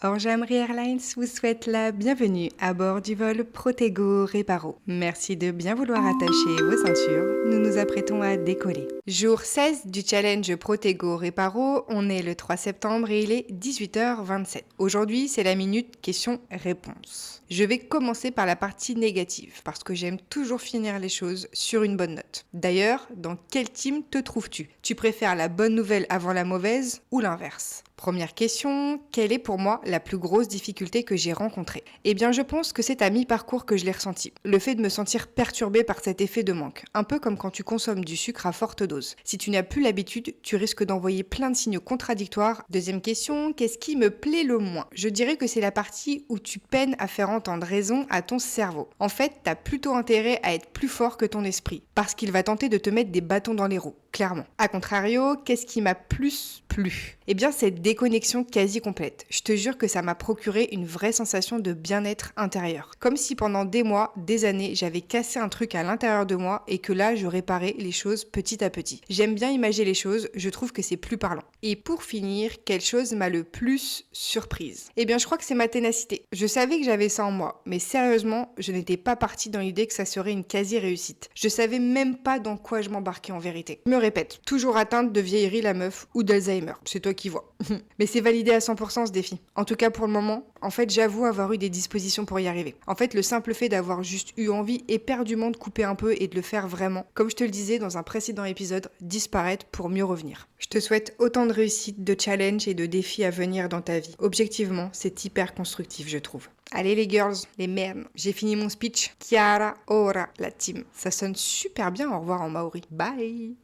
Orange Airlines vous souhaite la bienvenue à bord du vol Protego Reparo. Merci de bien vouloir attacher vos ceintures. Nous nous apprêtons à décoller. Jour 16 du challenge Protego Reparo, on est le 3 septembre et il est 18h27. Aujourd'hui, c'est la minute question-réponse. Je vais commencer par la partie négative parce que j'aime toujours finir les choses sur une bonne note. D'ailleurs, dans quel team te trouves-tu? Tu préfères la bonne nouvelle avant la mauvaise ou l'inverse? Première question, quelle est pour moi la plus grosse difficulté que j'ai rencontrée? Eh bien, je pense que c'est à mi-parcours que je l'ai ressenti. Le fait de me sentir perturbée par cet effet de manque. Un peu comme quand tu consommes du sucre à forte dose. Si tu n'as plus l'habitude, tu risques d'envoyer plein de signaux contradictoires. Deuxième question, qu'est-ce qui me plaît le moins? Je dirais que c'est la partie où tu peines à faire entendre raison à ton cerveau. En fait, t'as plutôt intérêt à être plus fort que ton esprit. Parce qu'il va tenter de te mettre des bâtons dans les roues. Clairement. A contrario, qu'est-ce qui m'a plus plu? Eh bien, cette déconnexion quasi complète. Je te jure que ça m'a procuré une vraie sensation de bien-être intérieur. Comme si pendant des mois, des années, j'avais cassé un truc à l'intérieur de moi et que là, je réparais les choses petit à petit. J'aime bien imaginer les choses, je trouve que c'est plus parlant. Et pour finir, quelle chose m'a le plus surprise? Eh bien, je crois que c'est ma ténacité. Je savais que j'avais ça en moi, mais sérieusement, je n'étais pas partie dans l'idée que ça serait une quasi-réussite. Je savais même pas dans quoi je m'embarquais en vérité. Je me répète, toujours atteinte de vieillerie la meuf ou d'Alzheimer. C'est toi qui vois. Mais c'est validé à 100% ce défi. En tout cas pour le moment, en fait j'avoue avoir eu des dispositions pour y arriver. En fait le simple fait d'avoir juste eu envie éperdument de couper un peu et de le faire vraiment, comme je te le disais dans un précédent épisode, disparaître pour mieux revenir. Je te souhaite autant de réussite, de challenge et de défis à venir dans ta vie. Objectivement, c'est hyper constructif je trouve. Allez les girls, les merdes, j'ai fini mon speech. Chiara ora la team. Ça sonne super bien au revoir en maori. Bye.